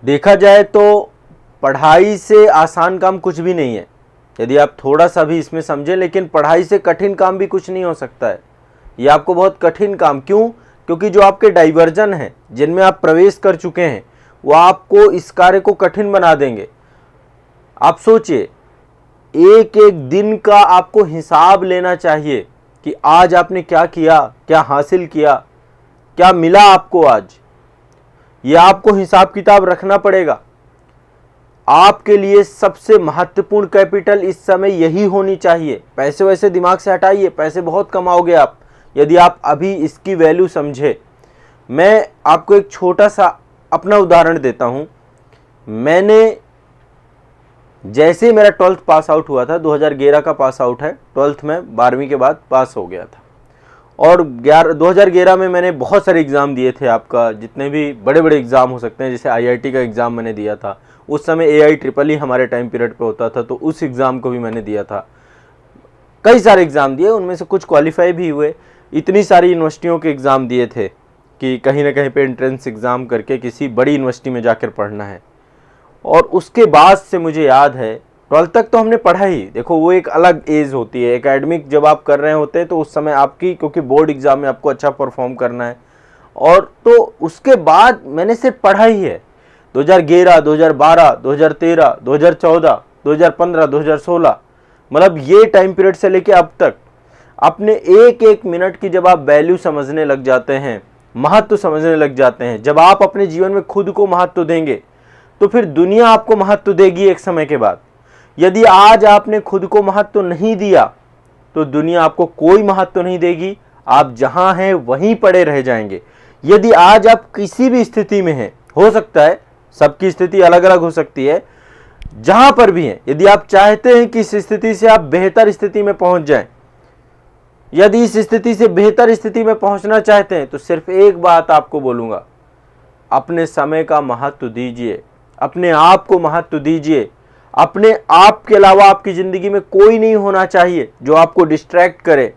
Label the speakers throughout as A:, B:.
A: देखा जाए तो पढ़ाई से आसान काम कुछ भी नहीं है, यदि आप थोड़ा सा भी इसमें समझें। लेकिन पढ़ाई से कठिन काम भी कुछ नहीं हो सकता है। ये आपको बहुत कठिन काम, क्यों? क्योंकि जो आपके डाइवर्जन हैं जिनमें आप प्रवेश कर चुके हैं वो आपको इस कार्य को कठिन बना देंगे। आप सोचिए, एक एक दिन का आपको हिसाब लेना चाहिए कि आज आपने क्या किया, क्या हासिल किया, क्या मिला आपको आज। ये आपको हिसाब किताब रखना पड़ेगा। आपके लिए सबसे महत्वपूर्ण कैपिटल इस समय यही होनी चाहिए। पैसे वैसे दिमाग से हटाइए, पैसे बहुत कमाओगे आप यदि आप अभी इसकी वैल्यू समझे। मैं आपको एक छोटा सा अपना उदाहरण देता हूं। मैंने जैसे मेरा 12th पास आउट हुआ था, 2011 का पास आउट है, 12th में 12वीं के बाद पास हो गया था। और 2011 में मैंने बहुत सारे एग्ज़ाम दिए थे। आपका जितने भी बड़े बड़े एग्ज़ाम हो सकते हैं, जैसे IIT का एग्ज़ाम मैंने दिया था। उस समय AIEEE हमारे टाइम पीरियड पे होता था, तो उस एग्ज़ाम को भी मैंने दिया था। कई सारे एग्ज़ाम दिए, उनमें से कुछ क्वालिफाई भी हुए। इतनी सारी यूनिवर्सिटियों के एग्ज़ाम दिए थे कि कहीं ना कहीं पे एंट्रेंस एग्ज़ाम करके किसी बड़ी यूनिवर्सिटी में जाकर पढ़ना है। और उसके बाद से मुझे याद है, 12th तक तो हमने पढ़ा ही। देखो, वो एक अलग एज होती है। एकेडमिक जब आप कर रहे होते हैं तो उस समय आपकी, क्योंकि बोर्ड एग्ज़ाम में आपको अच्छा परफॉर्म करना है, और तो उसके बाद मैंने सिर्फ पढ़ा ही है। 2011, 2012, 2013, 2014, 2015, 2016, मतलब ये टाइम पीरियड से लेके अब तक अपने एक एक मिनट की जब आप वैल्यू समझने लग जाते हैं, महत्व समझने लग जाते हैं, जब आप अपने जीवन में खुद को महत्व देंगे तो फिर दुनिया आपको महत्व देगी एक समय के बाद। यदि आज आपने खुद को महत्व नहीं दिया तो दुनिया आपको कोई महत्व नहीं देगी। आप जहां हैं वहीं पड़े रह जाएंगे। यदि आज आप किसी भी स्थिति में हैं, हो सकता है सबकी स्थिति अलग अलग हो सकती है, जहां पर भी हैं, यदि आप चाहते हैं कि इस स्थिति से आप बेहतर स्थिति में पहुंच जाएं, यदि इस स्थिति से बेहतर स्थिति में पहुंचना चाहते हैं, तो सिर्फ एक बात आपको बोलूंगा, अपने समय का महत्व दीजिए, अपने आप को महत्व दीजिए। अपने आप के अलावा आपकी जिंदगी में कोई नहीं होना चाहिए जो आपको डिस्ट्रैक्ट करे।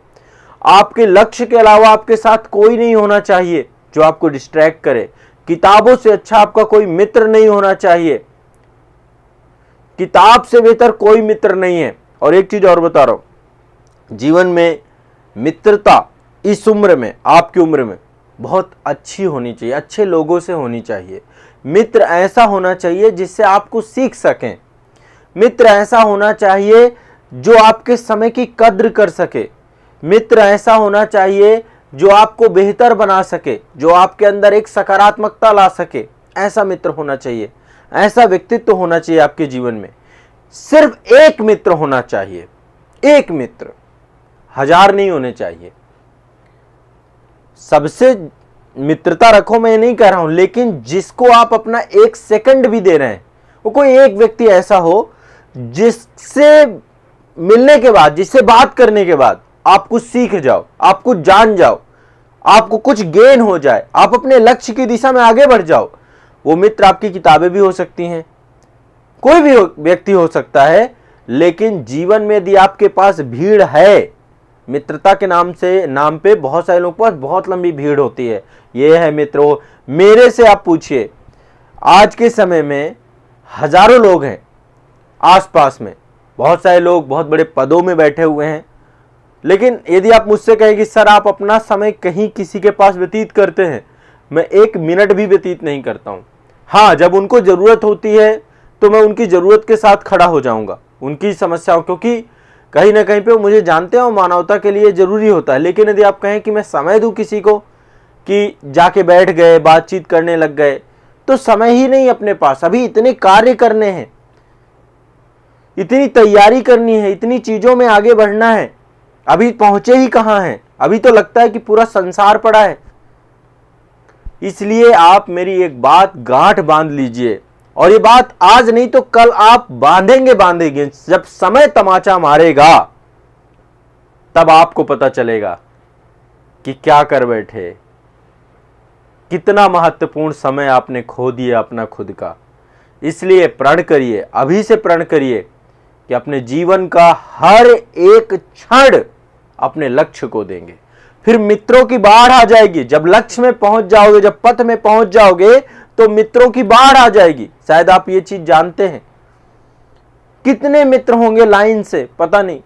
A: आपके लक्ष्य के अलावा आपके साथ कोई नहीं होना चाहिए जो आपको डिस्ट्रैक्ट करे। किताबों से अच्छा आपका कोई मित्र नहीं होना चाहिए। किताब से बेहतर कोई मित्र नहीं है। और एक चीज और बता रहा हूं, जीवन में मित्रता इस उम्र में, आपकी उम्र में बहुत अच्छी होनी चाहिए, अच्छे लोगों से होनी चाहिए। मित्र ऐसा होना चाहिए जिससे आपको सीख सकें। मित्र ऐसा होना चाहिए जो आपके समय की कद्र कर सके। मित्र ऐसा होना चाहिए जो आपको बेहतर बना सके, जो आपके अंदर एक सकारात्मकता ला सके। ऐसा मित्र होना चाहिए, ऐसा व्यक्तित्व होना चाहिए आपके जीवन में। सिर्फ एक मित्र होना चाहिए, एक मित्र, 1000 नहीं होने चाहिए। सबसे मित्रता रखो, मैं नहीं कह रहा हूं, लेकिन जिसको आप अपना 1 सेकंड भी दे रहे हैं, वो कोई एक व्यक्ति ऐसा हो जिससे मिलने के बाद, जिससे बात करने के बाद आप कुछ सीख जाओ, आप कुछ जान जाओ, आपको कुछ गेन हो जाए, आप अपने लक्ष्य की दिशा में आगे बढ़ जाओ। वो मित्र आपकी किताबें भी हो सकती हैं, कोई भी व्यक्ति हो सकता है। लेकिन जीवन में यदि आपके पास भीड़ है, मित्रता के नाम पे बहुत सारे लोगों के पास बहुत लंबी भीड़ होती है, ये है मित्र। मेरे से आप पूछिए, आज के समय में हजारों लोग हैं आसपास में, बहुत सारे लोग बहुत बड़े पदों में बैठे हुए हैं। लेकिन यदि आप मुझसे कहें कि सर आप अपना समय कहीं किसी के पास व्यतीत करते हैं, मैं 1 मिनट भी व्यतीत नहीं करता हूं। हाँ, जब उनको जरूरत होती है तो मैं उनकी जरूरत के साथ खड़ा हो जाऊंगा, उनकी समस्याओं, क्योंकि कहीं ना कहीं पे वो मुझे जानते हैं और मानवता के लिए जरूरी होता है। लेकिन यदि आप कहें कि मैं समय दूं किसी को, कि जाके बैठ गए बातचीत करने लग गए, तो समय ही नहीं अपने पास। अभी इतने कार्य करने हैं, इतनी तैयारी करनी है, इतनी चीजों में आगे बढ़ना है, अभी पहुंचे ही कहां हैं। अभी तो लगता है कि पूरा संसार पड़ा है। इसलिए आप मेरी एक बात गांठ बांध लीजिए, और ये बात आज नहीं तो कल आप बांधेंगे। जब समय तमाचा मारेगा तब आपको पता चलेगा कि क्या कर बैठे, कितना महत्वपूर्ण समय आपने खो दिया अपना खुद का। इसलिए प्रण करिए, अभी से प्रण करिए कि अपने जीवन का हर एक क्षण अपने लक्ष्य को देंगे। फिर मित्रों की बाढ़ आ जाएगी। जब लक्ष्य में पहुंच जाओगे, जब पथ में पहुंच जाओगे, तो मित्रों की बाढ़ आ जाएगी। शायद आप ये चीज जानते हैं, कितने मित्र होंगे लाइन से पता नहीं।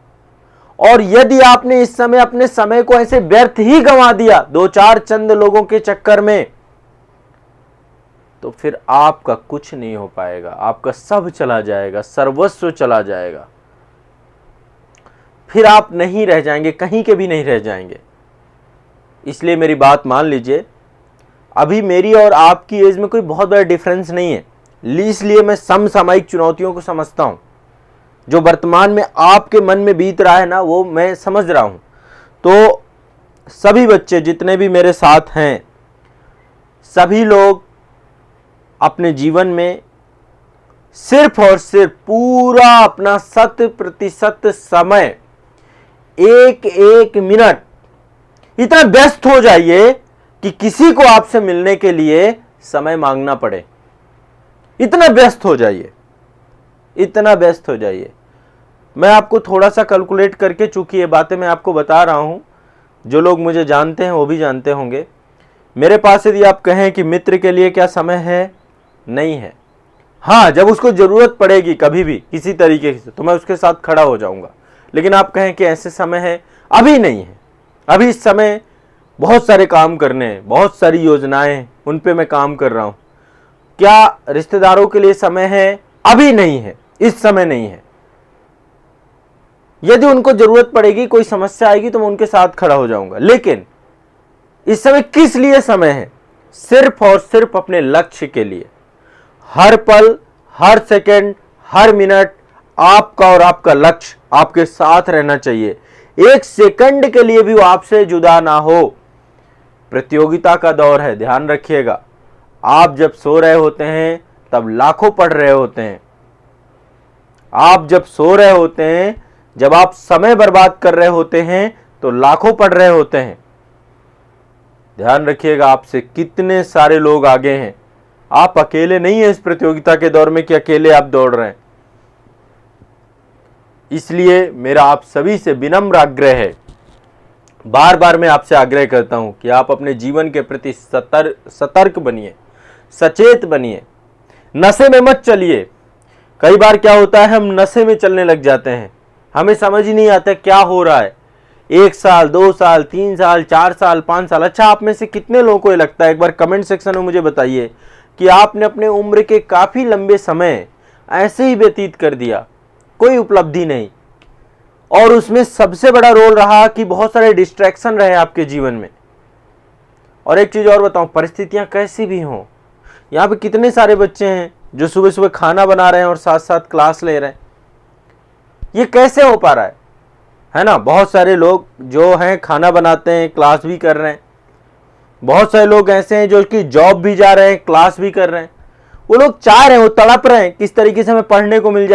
A: और यदि आपने इस समय अपने समय को ऐसे व्यर्थ ही गंवा दिया दो चार चंद लोगों के चक्कर में, तो फिर आपका कुछ नहीं हो पाएगा, आपका सब चला जाएगा, सर्वस्व चला जाएगा। फिर आप नहीं रह जाएंगे, कहीं के भी नहीं रह जाएंगे। इसलिए मेरी बात मान लीजिए, अभी मेरी और आपकी एज में कोई बहुत बड़ा डिफरेंस नहीं है, इसलिए मैं समसामयिक चुनौतियों को समझता हूं। जो वर्तमान में आपके मन में बीत रहा है ना, वो मैं समझ रहा हूं। तो सभी बच्चे जितने भी मेरे साथ हैं, सभी लोग अपने जीवन में सिर्फ और सिर्फ पूरा अपना 100% समय, एक एक मिनट इतना व्यस्त हो जाइए कि किसी को आपसे मिलने के लिए समय मांगना पड़े। इतना व्यस्त हो जाइए, इतना व्यस्त हो जाइए। मैं आपको थोड़ा सा कैलकुलेट करके, चूंकि ये बातें मैं आपको बता रहा हूं, जो लोग मुझे जानते हैं वो भी जानते होंगे। मेरे पास यदि आप कहें कि मित्र के लिए क्या समय है, नहीं है। हाँ, जब उसको जरूरत पड़ेगी कभी भी किसी तरीके से, तो मैं उसके साथ खड़ा हो जाऊंगा। लेकिन आप कहें कि ऐसे समय है, अभी नहीं है। अभी इस समय बहुत सारे काम करने हैं, बहुत सारी योजनाएं हैं, उन पे मैं काम कर रहा हूं। क्या रिश्तेदारों के लिए समय है? अभी नहीं है, इस समय नहीं है। यदि उनको जरूरत पड़ेगी, कोई समस्या आएगी, तो मैं उनके साथ खड़ा हो जाऊंगा। लेकिन इस समय किस लिए समय है? सिर्फ और सिर्फ अपने लक्ष्य के लिए। हर पल, हर सेकंड, हर मिनट आपका और आपका लक्ष्य आपके साथ रहना चाहिए। एक सेकंड के लिए भी वो आपसे जुदा ना हो। प्रतियोगिता का दौर है, ध्यान रखिएगा। आप जब सो रहे होते हैं तब लाखों पढ़ रहे होते हैं। आप जब सो रहे होते हैं, जब आप समय बर्बाद कर रहे होते हैं, तो लाखों पढ़ रहे होते हैं। ध्यान रखिएगा, आपसे कितने सारे लोग आगे हैं। आप अकेले नहीं हैं इस प्रतियोगिता के दौर में कि अकेले आप दौड़ रहे हैं। इसलिए मेरा आप सभी से विनम्र आग्रह है, बार बार मैं आपसे आग्रह करता हूं कि आप अपने जीवन के प्रति सतर्क बनिए, सचेत बनिए, नशे में मत चलिए। कई बार क्या होता है, हम नशे में चलने लग जाते हैं, हमें समझ ही नहीं आता क्या हो रहा है। 1 साल, 2 साल, 3 साल, 4 साल, 5 साल। अच्छा, आप में से कितने लोगों को ये लगता है, एक बार कमेंट सेक्शन में मुझे बताइए कि आपने अपने उम्र के काफी लंबे समय ऐसे ही व्यतीत कर दिया, कोई उपलब्धि नहीं, और उसमें सबसे बड़ा रोल रहा कि बहुत सारे डिस्ट्रैक्शन रहे आपके जीवन में। और एक चीज और बताऊं, परिस्थितियां कैसी भी हों, यहाँ पे कितने सारे बच्चे हैं जो सुबह सुबह खाना बना रहे हैं और साथ साथ क्लास ले रहे हैं। ये कैसे हो पा रहा है ना? बहुत सारे लोग जो हैं खाना बनाते हैं, क्लास भी कर रहे हैं। बहुत सारे लोग ऐसे हैं जो कि जॉब भी जा रहे हैं, क्लास भी कर रहे हैं। वो लोग चाह रहे हैं, वो तड़प रहे हैं किस तरीके से हमें पढ़ने को मिल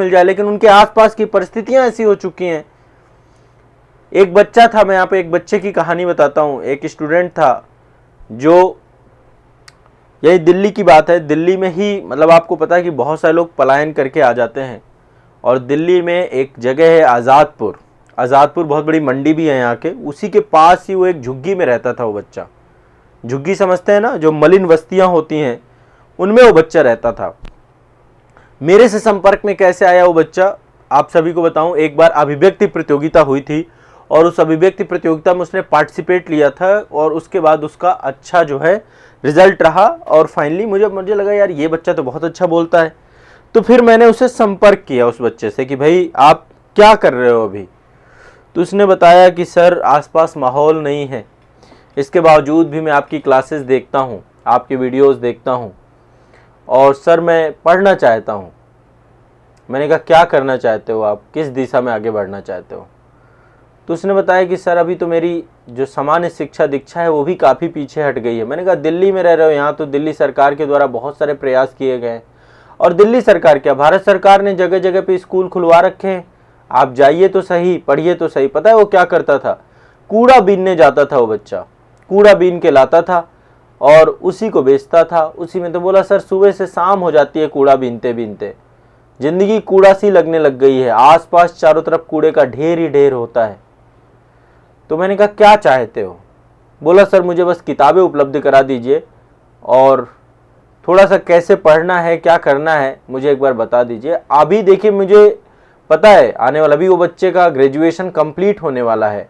A: जाए, लेकिन उनके आसपास की परिस्थितियां ऐसी हो चुकी हैं। एक बच्चा था, मैं यहाँ पे एक बच्चे की कहानी बताता हूँ। एक स्टूडेंट था जो, यही दिल्ली की बात है, दिल्ली में ही, मतलब आपको पता है कि बहुत सारे लोग पलायन करके आ जाते हैं। और दिल्ली में एक जगह है आज़ादपुर, आज़ादपुर बहुत बड़ी मंडी भी है यहाँ के, उसी के पास ही वो एक झुग्गी में रहता था। वो बच्चा, झुग्गी समझते हैं ना, जो मलिन बस्तियां होती हैं, उनमें वो बच्चा रहता था। मेरे से संपर्क में कैसे आया वो बच्चा, आप सभी को बताऊं। एक बार अभिव्यक्ति प्रतियोगिता हुई थी और उस अभिव्यक्ति प्रतियोगिता में उसने पार्टिसिपेट लिया था, और उसके बाद उसका अच्छा जो है रिजल्ट रहा। और फाइनली मुझे लगा यार ये बच्चा तो बहुत अच्छा बोलता है। तो फिर मैंने उसे संपर्क किया उस बच्चे से कि भाई आप क्या कर रहे हो अभी। तो उसने बताया कि सर आसपास माहौल नहीं है, इसके बावजूद भी मैं आपकी क्लासेस देखता हूँ, आपके वीडियोस देखता हूँ, और सर मैं पढ़ना चाहता हूँ। मैंने कहा क्या करना चाहते हो आप, किस दिशा में आगे बढ़ना चाहते हो? तो उसने बताया कि सर अभी तो मेरी जो सामान्य शिक्षा दीक्षा है वो भी काफ़ी पीछे हट गई है। मैंने कहा दिल्ली में रह रहे हो, यहाँ तो दिल्ली सरकार के द्वारा बहुत सारे प्रयास किए गए हैं। और दिल्ली सरकार क्या, भारत सरकार ने जगह जगह पे स्कूल खुलवा रखे हैं, आप जाइए तो सही, पढ़िए तो सही। पता है वो क्या करता था? कूड़ा बीनने जाता था वो बच्चा, कूड़ा बीन के लाता था और उसी को बेचता था। उसी में तो बोला सर सुबह से शाम हो जाती है कूड़ा बीनते बीनते, जिंदगी कूड़ा सी लगने लग गई है, आसपास चारों तरफ कूड़े का ढेर ही ढेर होता है। तो मैंने कहा क्या चाहते हो? बोला सर मुझे बस किताबें उपलब्ध करा दीजिए और थोड़ा सा कैसे पढ़ना है, क्या करना है, मुझे एक बार बता दीजिए। अभी देखिए मुझे पता है आने वाला, अभी वो बच्चे का ग्रेजुएशन कंप्लीट होने वाला है,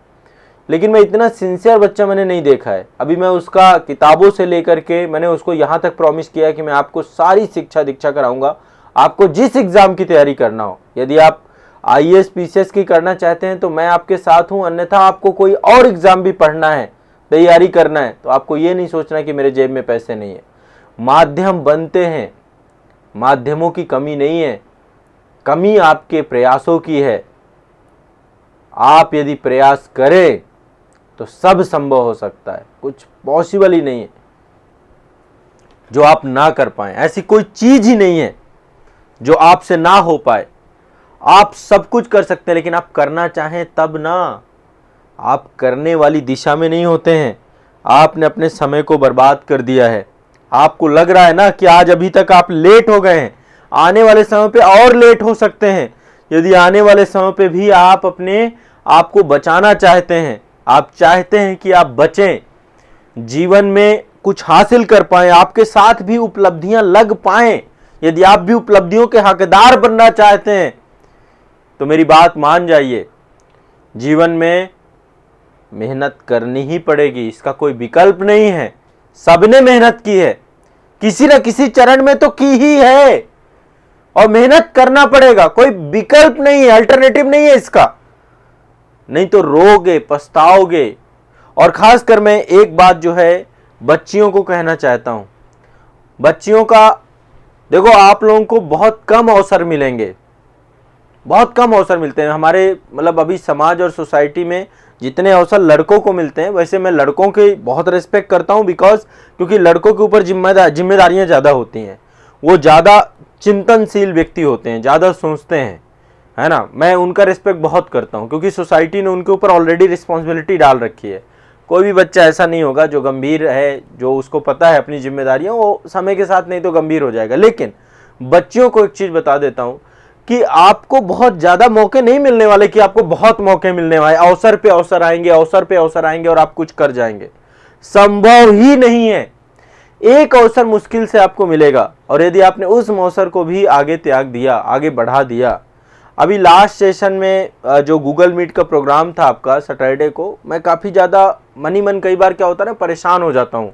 A: लेकिन मैं इतना सिंसियर बच्चा मैंने नहीं देखा है। अभी मैं उसका किताबों से लेकर के मैंने उसको यहाँ तक प्रॉमिस किया है कि मैं आपको सारी शिक्षा दीक्षा कराऊंगा, आपको जिस एग्ज़ाम की तैयारी करना हो। यदि आप IAS PCS की करना चाहते हैं तो मैं आपके साथ हूँ, अन्यथा आपको कोई और एग्ज़ाम भी पढ़ना है, तैयारी करना है, तो आपको ये नहीं सोचना कि मेरे जेब में पैसे नहीं है। माध्यम बनते हैं, माध्यमों की कमी नहीं है, कमी आपके प्रयासों की है। आप यदि प्रयास करें तो सब संभव हो सकता है, कुछ पॉसिबल ही नहीं है जो आप ना कर पाए। ऐसी कोई चीज ही नहीं है जो आपसे ना हो पाए। आप सब कुछ कर सकते हैं, लेकिन आप करना चाहें तब ना। आप करने वाली दिशा में नहीं होते हैं। आपने अपने समय को बर्बाद कर दिया है। आपको लग रहा है ना कि आज अभी तक आप लेट हो गए हैं, आने वाले समय पे और लेट हो सकते हैं। यदि आने वाले समय पे भी आप अपने आप को बचाना चाहते हैं, आप चाहते हैं कि आप बचें, जीवन में कुछ हासिल कर पाएं, आपके साथ भी उपलब्धियां लग पाएं, यदि आप भी उपलब्धियों के हकदार बनना चाहते हैं, तो मेरी बात मान जाइए। जीवन में मेहनत करनी ही पड़ेगी, इसका कोई विकल्प नहीं है। सबने मेहनत की है, किसी न किसी चरण में तो की ही है, और मेहनत करना पड़ेगा, कोई विकल्प नहीं है, अल्टरनेटिव नहीं है इसका। नहीं तो रोगे, पछताओगे। और खासकर मैं एक बात जो है बच्चियों को कहना चाहता हूं, बच्चियों का देखो, आप लोगों को बहुत कम अवसर मिलेंगे, बहुत कम अवसर मिलते हैं हमारे, मतलब अभी समाज और सोसाइटी में जितने अवसर लड़कों को मिलते हैं, वैसे मैं लड़कों की बहुत रिस्पेक्ट करता हूं, क्योंकि लड़कों के ऊपर जिम्मेदारियां ज़्यादा होती हैं, वो ज़्यादा चिंतनशील व्यक्ति होते हैं, ज़्यादा सोचते हैं, है ना। मैं उनका रिस्पेक्ट बहुत करता हूं, क्योंकि सोसाइटी ने उनके ऊपर ऑलरेडी रिस्पॉन्सिबिलिटी डाल रखी है। कोई भी बच्चा ऐसा नहीं होगा जो गंभीर है, जो उसको पता है अपनी जिम्मेदारियां, वो समय के साथ नहीं तो गंभीर हो जाएगा। लेकिन बच्चियों को एक चीज़ बता देता हूं कि आपको बहुत ज़्यादा मौके नहीं मिलने वाले, कि आपको बहुत मौके मिलने वाले, अवसर पे अवसर आएंगे, अवसर पे अवसर आएंगे और आप कुछ कर जाएंगे, संभव ही नहीं है। एक अवसर मुश्किल से आपको मिलेगा, और यदि आपने उस अवसर को भी आगे त्याग दिया, आगे बढ़ा दिया। अभी लास्ट सेशन में जो गूगल मीट का प्रोग्राम था आपका सैटरडे को, मैं काफ़ी ज़्यादा मन ही मन कई बार क्या होता है ना, परेशान हो जाता हूँ,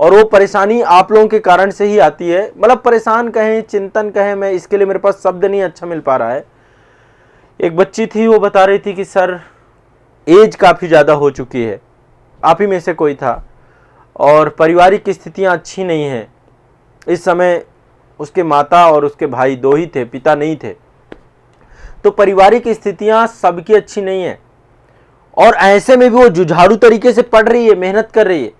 A: और वो परेशानी आप लोगों के कारण से ही आती है। मतलब परेशान कहें, चिंतन कहें, मैं इसके लिए मेरे पास शब्द नहीं अच्छा मिल पा रहा है। एक बच्ची थी, वो बता रही थी कि सर एज काफ़ी ज़्यादा हो चुकी है, आप ही में से कोई था, और पारिवारिक स्थितियाँ अच्छी नहीं हैं। इस समय उसके माता और उसके भाई दो ही थे, पिता नहीं थे, तो पारिवारिक स्थितियाँ सबकी अच्छी नहीं है, और ऐसे में भी वो जुझारू तरीके से पढ़ रही है, मेहनत कर रही है।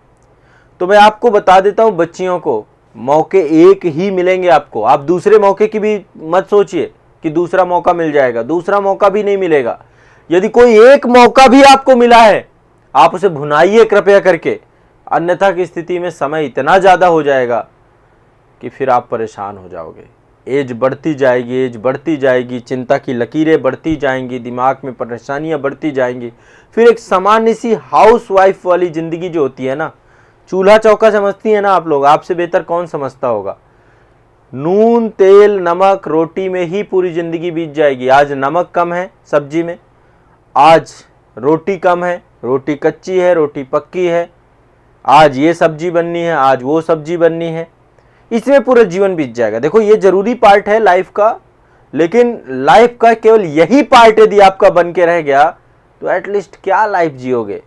A: तो मैं आपको बता देता हूँ, बच्चियों को मौके एक ही मिलेंगे आपको। आप दूसरे मौके की भी मत सोचिए कि दूसरा मौका मिल जाएगा, दूसरा मौका भी नहीं मिलेगा। यदि कोई एक मौका भी आपको मिला है, आप उसे भुनाइए कृपया करके, अन्यथा की स्थिति में समय इतना ज़्यादा हो जाएगा कि फिर आप परेशान हो जाओगे। एज बढ़ती जाएगी, एज बढ़ती जाएगी, चिंता की लकीरें बढ़ती जाएंगी, दिमाग में परेशानियां बढ़ती जाएंगी। फिर एक सामान्य सी हाउस वाइफ वाली ज़िंदगी जो होती है ना, चूल्हा चौका समझती है ना आप लोग, आपसे बेहतर कौन समझता होगा। नून तेल नमक रोटी में ही पूरी ज़िंदगी बीत जाएगी। आज नमक कम है सब्जी में, आज रोटी कम है, रोटी कच्ची है, रोटी पक्की है, आज ये सब्जी बननी है, आज वो सब्जी बननी है, इसमें पूरा जीवन बीत जाएगा। देखो ये जरूरी पार्ट है लाइफ का, लेकिन लाइफ का केवल यही पार्ट यदि आपका बन के रह गया तो एटलीस्ट क्या लाइफ जियोगे।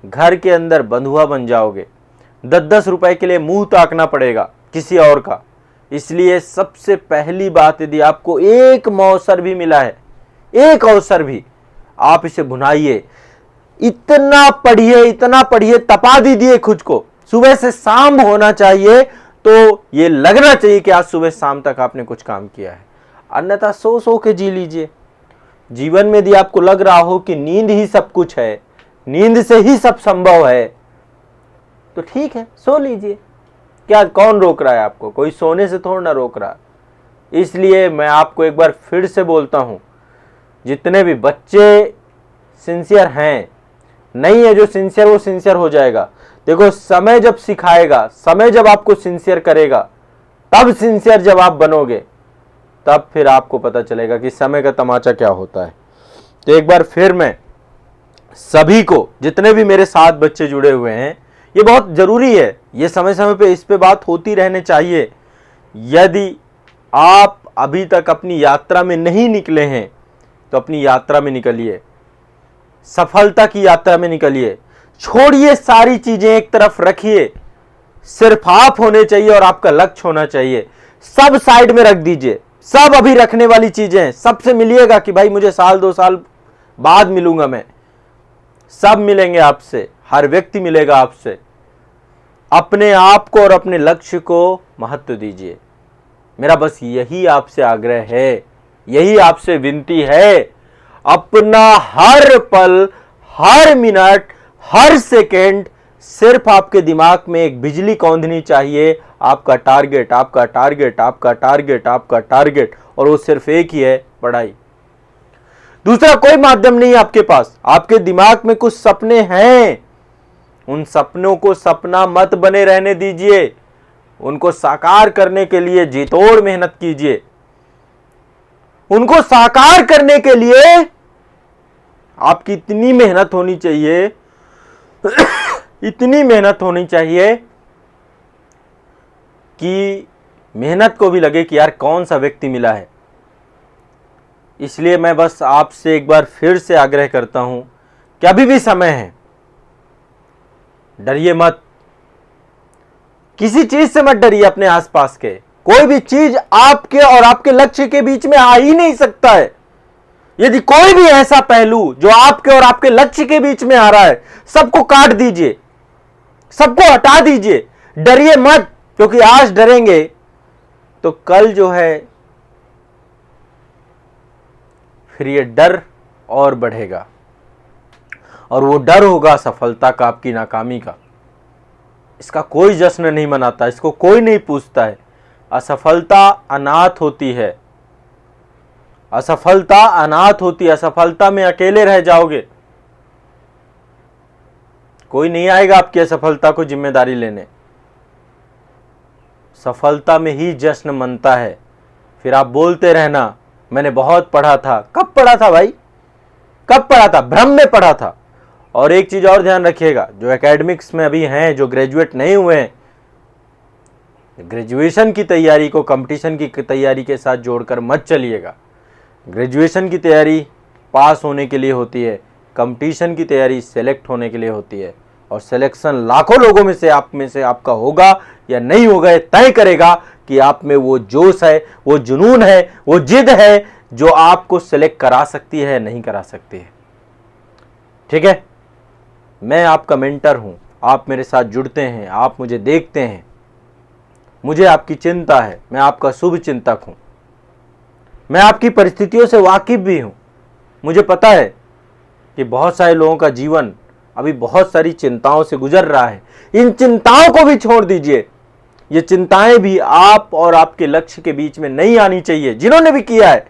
A: घर के अंदर बंधुआ बन जाओगे, 10-10 रुपए के लिए मुंह ताकना पड़ेगा किसी और का। इसलिए सबसे पहली बात, यदि आपको एक अवसर भी मिला है, एक अवसर भी, आप इसे भुनाइए, इतना पढ़िए, तपा दीजिए खुद को। सुबह से शाम होना चाहिए तो ये लगना चाहिए कि आज सुबह शाम तक आपने कुछ काम किया है, अन्यथा सो के जी लीजिए। जीवन में यदि आपको लग रहा हो कि नींद ही सब कुछ है, नींद से ही सब संभव है, तो ठीक है, सो लीजिए। क्या कौन रोक रहा है आपको? कोई सोने से थोड़ा ना रोक रहा। इसलिए मैं आपको एक बार फिर से बोलता हूं, जितने भी बच्चे सिंसियर हैं, नहीं है जो सिंसियर, वो सिंसियर हो जाएगा। देखो समय जब सिखाएगा, समय जब आपको सिंसियर करेगा, तब सिंसियर जब आप बनोगे, तब फिर आपको पता चलेगा कि समय का तमाचा क्या होता है। तो एक बार फिर मैं सभी को, जितने भी मेरे साथ बच्चे जुड़े हुए हैं, ये बहुत जरूरी है, ये समय समय पे इस पे बात होती रहने चाहिए। यदि आप अभी तक अपनी यात्रा में नहीं निकले हैं तो अपनी यात्रा में निकलिए, सफलता की यात्रा में निकलिए। छोड़िए सारी चीजें एक तरफ रखिए, सिर्फ आप होने चाहिए और आपका लक्ष्य होना चाहिए। सब साइड में रख दीजिए, सब अभी रखने वाली चीजें। सबसे मिलिएगा कि भाई मुझे साल 2 साल बाद मिलूंगा मैं, सब मिलेंगे आपसे, हर व्यक्ति मिलेगा आपसे। अपने आप को और अपने लक्ष्य को महत्व दीजिए। मेरा बस यही आपसे आग्रह है, यही आपसे विनती है। अपना हर पल, हर मिनट, हर सेकंड सिर्फ आपके दिमाग में एक बिजली कौंधनी चाहिए, आपका टारगेट, आपका टारगेट, आपका टारगेट, आपका टारगेट, और वो सिर्फ एक ही है, पढ़ाई। दूसरा कोई माध्यम नहीं है आपके पास। आपके दिमाग में कुछ सपने हैं, उन सपनों को सपना मत बने रहने दीजिए, उनको साकार करने के लिए जी तोड़ मेहनत कीजिए। उनको साकार करने के लिए आपकी इतनी मेहनत होनी चाहिए इतनी मेहनत होनी चाहिए कि मेहनत को भी लगे कि यार कौन सा व्यक्ति मिला है। इसलिए मैं बस आपसे एक बार फिर से आग्रह करता हूं कि अभी भी समय है, डरिए मत, किसी चीज से मत डरिए। अपने आसपास के कोई भी चीज आपके और आपके लक्ष्य के बीच में आ ही नहीं सकता है। यदि कोई भी ऐसा पहलू जो आपके और आपके लक्ष्य के बीच में आ रहा है, सबको काट दीजिए, सबको हटा दीजिए। डरिए मत, क्योंकि आज डरेंगे तो कल जो है फिर ये डर और बढ़ेगा, और वो डर होगा सफलता का, आपकी नाकामी का। इसका कोई जश्न नहीं मनाता, इसको कोई नहीं पूछता है। असफलता अनाथ होती है, असफलता अनाथ होती है। असफलता में अकेले रह जाओगे, कोई नहीं आएगा आपकी असफलता को जिम्मेदारी लेने। सफलता में ही जश्न मनता है। फिर आप बोलते रहना मैंने बहुत पढ़ा था। कब पढ़ा था भाई, कब पढ़ा था? भ्रम में पढ़ा था। और एक चीज और ध्यान रखिएगा, जो एकेडमिक्स में अभी हैं, जो ग्रेजुएट नहीं हुए हैं, ग्रेजुएशन की तैयारी को कंपटीशन की तैयारी के साथ जोड़कर मत चलिएगा। ग्रेजुएशन की तैयारी पास होने के लिए होती है, कंपटीशन की तैयारी सेलेक्ट होने के लिए होती है। और सिलेक्शन लाखों लोगों में से आपका होगा या नहीं होगा, ये तय करेगा कि आप में वो जोश है, वो जुनून है, वो जिद है जो आपको सिलेक्ट करा सकती है, नहीं करा सकती है। ठीक है, मैं आपका मेंटर हूं, आप मेरे साथ जुड़ते हैं, आप मुझे देखते हैं, मुझे आपकी चिंता है, मैं आपका शुभ चिंतक हूं। मैं आपकी परिस्थितियों से वाकिफ भी हूं। मुझे पता है कि बहुत सारे लोगों का जीवन अभी बहुत सारी चिंताओं से गुजर रहा है। इन चिंताओं को भी छोड़ दीजिए। ये चिंताएं भी आप और आपके लक्ष्य के बीच में नहीं आनी चाहिए। जिन्होंने भी किया है,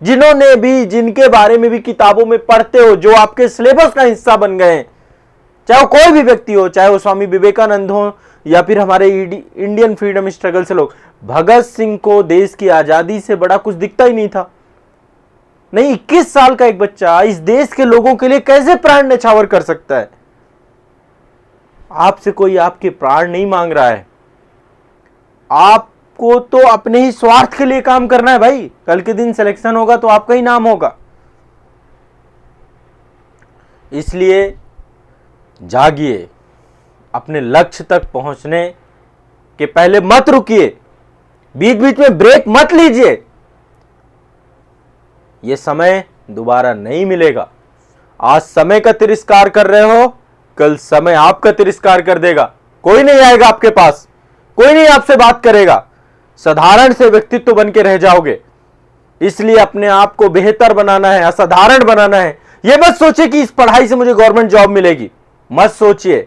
A: जिन्होंने भी, जिनके बारे में भी किताबों में पढ़ते हो, जो आपके सिलेबस का हिस्सा बन गए हैं, चाहे वो कोई भी व्यक्ति हो, चाहे वो स्वामी विवेकानंद हो या फिर हमारे इंडियन फ्रीडम स्ट्रगल से लोग। भगत सिंह को देश की आजादी से बड़ा कुछ दिखता ही नहीं था। नहीं, 21 साल का एक बच्चा इस देश के लोगों के लिए कैसे प्राण न्यौछावर कर सकता है? आपसे कोई आपके प्राण नहीं मांग रहा है। आपको तो अपने ही स्वार्थ के लिए काम करना है भाई। कल के दिन सिलेक्शन होगा तो आपका ही नाम होगा। इसलिए जागिए, अपने लक्ष्य तक पहुंचने के पहले मत रुकिए, बीच बीच में ब्रेक मत लीजिए। यह समय दोबारा नहीं मिलेगा। आज समय का तिरस्कार कर रहे हो, कल समय आपका तिरस्कार कर देगा। कोई नहीं आएगा आपके पास, कोई नहीं आपसे बात करेगा, साधारण से व्यक्तित्व बन के रह जाओगे। इसलिए अपने आप को बेहतर बनाना है, असाधारण बनाना है। यह मत सोचिए कि इस पढ़ाई से मुझे गवर्नमेंट जॉब मिलेगी, मत सोचिए।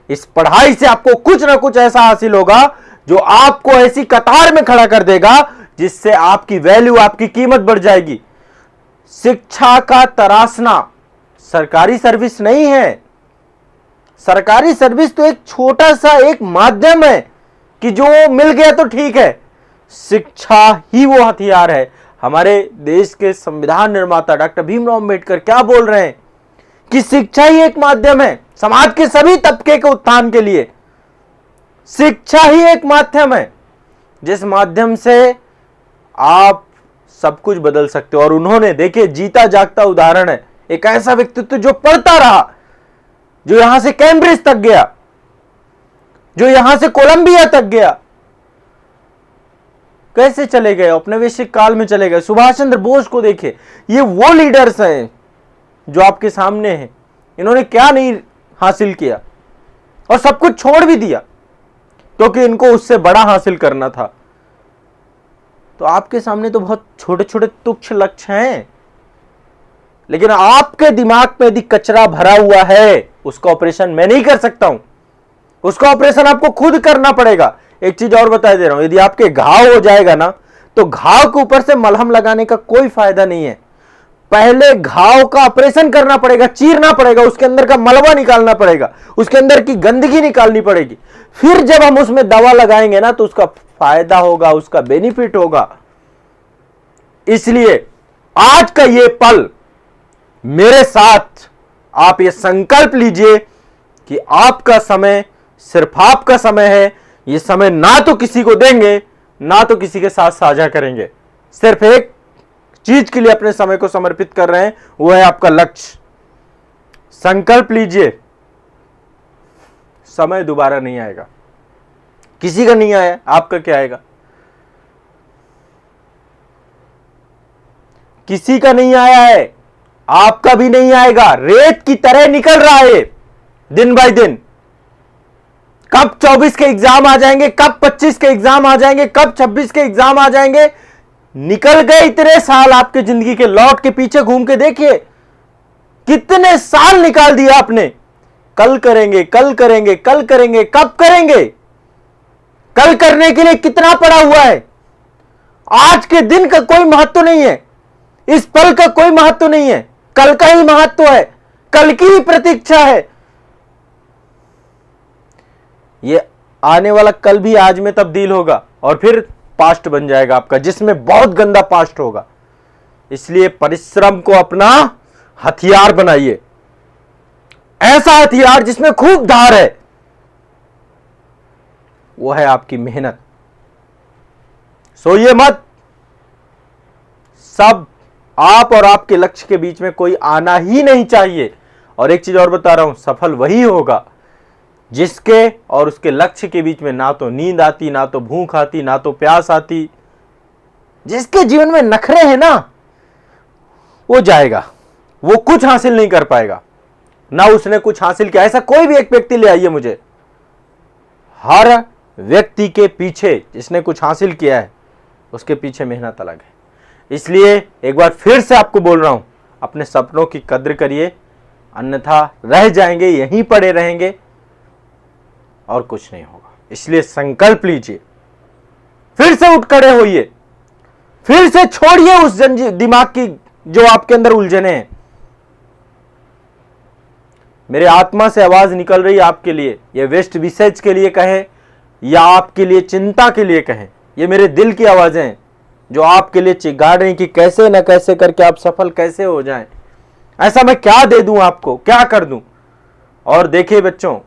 A: इस पढ़ाई से आपको कुछ ना कुछ ऐसा हासिल होगा जो आपको ऐसी कतार में खड़ा कर देगा जिससे आपकी वैल्यू, आपकी कीमत बढ़ जाएगी। शिक्षा का तराशना सरकारी सर्विस नहीं है। सरकारी सर्विस तो एक छोटा सा एक माध्यम है कि जो मिल गया तो ठीक है। शिक्षा ही वो हथियार है। हमारे देश के संविधान निर्माता डॉक्टर भीमराव अंबेडकर क्या बोल रहे हैं कि शिक्षा ही एक माध्यम है समाज के सभी तबके के उत्थान के लिए। शिक्षा ही एक माध्यम है जिस माध्यम से आप सब कुछ बदल सकते हो। और उन्होंने देखिए जीता जागता उदाहरण है, एक ऐसा व्यक्तित्व जो पढ़ता रहा, जो यहां से कैम्ब्रिज तक गया, जो यहां से कोलंबिया तक गया। कैसे चले गए? औपनिवेशिक काल में चले गए। सुभाष चंद्र बोस को देखिए, ये वो लीडर्स हैं जो आपके सामने हैं। इन्होंने क्या नहीं हासिल किया और सब कुछ छोड़ भी दिया क्योंकि इनको उससे बड़ा हासिल करना था। तो आपके सामने तो बहुत छोटे छोटे तुच्छ लक्ष्य हैं, लेकिन आपके दिमाग में यदि कचरा भरा हुआ है, उसका ऑपरेशन मैं नहीं कर सकता हूं, उसका ऑपरेशन आपको खुद करना पड़ेगा। एक चीज और बता दे रहा हूं, यदि आपके घाव हो जाएगा ना, तो घाव के ऊपर से मलहम लगाने का कोई फायदा नहीं है। पहले घाव का ऑपरेशन करना पड़ेगा, चीरना पड़ेगा, उसके अंदर का मलबा निकालना पड़ेगा, उसके अंदर की गंदगी निकालनी पड़ेगी। फिर जब हम उसमें दवा लगाएंगे ना, तो उसका फायदा होगा, उसका बेनिफिट होगा। इसलिए आज का ये पल मेरे साथ आप ये संकल्प लीजिए कि आपका समय सिर्फ आपका समय है। ये समय ना तो किसी को देंगे, ना तो किसी के साथ साझा करेंगे। सिर्फ एक चीज के लिए अपने समय को समर्पित कर रहे हैं, वो है आपका लक्ष्य। संकल्प लीजिए, समय दोबारा नहीं आएगा। किसी का नहीं आया, आपका क्या आएगा? किसी का नहीं आया है, आपका भी नहीं आएगा। रेत की तरह निकल रहा है दिन बाय दिन। कब 24 के एग्जाम आ जाएंगे, कब 25 के एग्जाम आ जाएंगे, कब 26 के एग्जाम आ जाएंगे। निकल गए इतने साल आपके जिंदगी के। लौट के पीछे घूम के देखिए, कितने साल निकाल दिए आपने। कल करेंगे, कल करेंगे, कल करेंगे, कब करेंगे? कल करने के लिए कितना पड़ा हुआ है। आज के दिन का कोई महत्व नहीं है, इस पल का कोई महत्व नहीं है, कल का ही महत्व है, कल की ही प्रतीक्षा है। ये आने वाला कल भी आज में तब्दील होगा और फिर पास्ट बन जाएगा आपका, जिसमें बहुत गंदा पास्ट होगा। इसलिए परिश्रम को अपना हथियार बनाइए, ऐसा हथियार जिसमें खूब धार है। वो है आपकी मेहनत। सोइए मत। सब आप और आपके लक्ष्य के बीच में कोई आना ही नहीं चाहिए। और एक चीज और बता रहा हूं, सफल वही होगा जिसके और उसके लक्ष्य के बीच में ना तो नींद आती, ना तो भूख आती, ना तो प्यास आती। जिसके जीवन में नखरे हैं ना, वो जाएगा, वो कुछ हासिल नहीं कर पाएगा, ना उसने कुछ हासिल किया। ऐसा कोई भी एक व्यक्ति ले आइए मुझे। हर व्यक्ति के पीछे जिसने कुछ हासिल किया है, उसके पीछे मेहनत अलग है। इसलिए एक बार फिर से आपको बोल रहा हूं, अपने सपनों की कद्र करिए, अन्यथा रह जाएंगे, यहीं पड़े रहेंगे और कुछ नहीं होगा। इसलिए संकल्प लीजिए, फिर से उठ खड़े होइए, फिर से छोड़िए उस दिमाग की जो आपके अंदर उलझने हैं। मेरे आत्मा से आवाज निकल रही है आपके लिए, ये वेस्ट विसेज के लिए कहें या आपके लिए चिंता के लिए कहें, ये मेरे दिल की आवाजें हैं जो आपके लिए चिगा रही कि कैसे न कैसे करके आप सफल कैसे हो जाएं। ऐसा मैं क्या दे दूं आपको, क्या कर दूं? और देखिए बच्चों,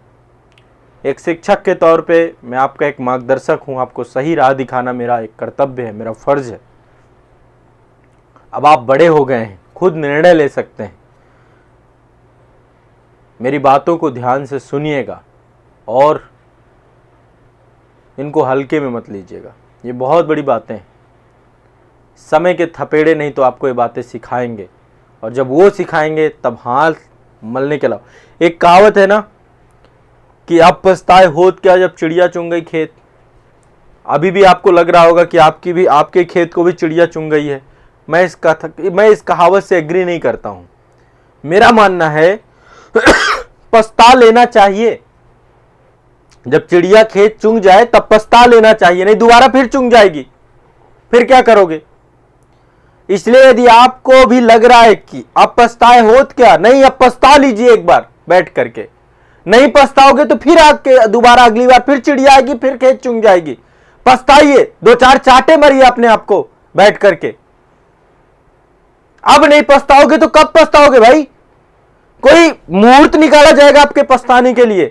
A: एक शिक्षक के तौर पे मैं आपका एक मार्गदर्शक हूं, आपको सही राह दिखाना मेरा एक कर्तव्य है, मेरा फर्ज है। अब आप बड़े हो गए हैं, खुद निर्णय ले सकते हैं। मेरी बातों को ध्यान से सुनिएगा और इनको हल्के में मत लीजिएगा। ये बहुत बड़ी बातें हैं। समय के थपेड़े नहीं तो आपको ये बातें सिखाएंगे, और जब वो सिखाएंगे तब हाथ मलने के अलावा। एक कहावत है ना कि अब पछताए होत क्या जब चिड़िया चुन गई खेत। अभी भी आपको लग रहा होगा कि आपके खेत को भी चिड़िया चुन गई है। मैं इस कहावत से एग्री नहीं करता हूं। मेरा मानना है पछता लेना चाहिए। जब चिड़िया खेत चुंग जाए तब पछता लेना चाहिए, नहीं दोबारा फिर चुंग जाएगी, फिर क्या करोगे? इसलिए यदि आपको भी लग रहा है कि अब पछताए होत क्या, नहीं, अब पछता लीजिए एक बार बैठ करके। नहीं पछताओगे तो फिर आके दोबारा अगली बार फिर चिड़िया आएगी, फिर खेत चुंग जाएगी। पछताइए, 2-4 चाटे मरिए अपने आप को बैठ करके। अब नहीं पछताओगे तो कब पछताओगे भाई? कोई मुहूर्त निकाला जाएगा आपके पछताने के लिए?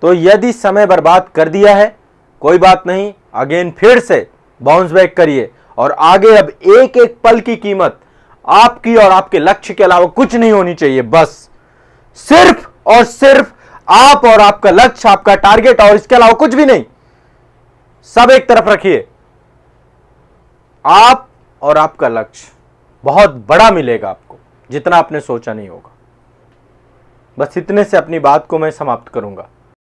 A: तो यदि समय बर्बाद कर दिया है, कोई बात नहीं, अगेन फिर से बाउंस बैक करिए और आगे अब एक एक पल की कीमत आपकी और आपके लक्ष्य के अलावा कुछ नहीं होनी चाहिए। बस सिर्फ और सिर्फ आप और आपका लक्ष्य, आपका टारगेट, और इसके अलावा कुछ भी नहीं। सब एक तरफ रखिए। आप और आपका लक्ष्य बहुत बड़ा मिलेगा आपको, जितना आपने सोचा नहीं होगा। बस इतने से अपनी बात को मैं समाप्त करूंगा।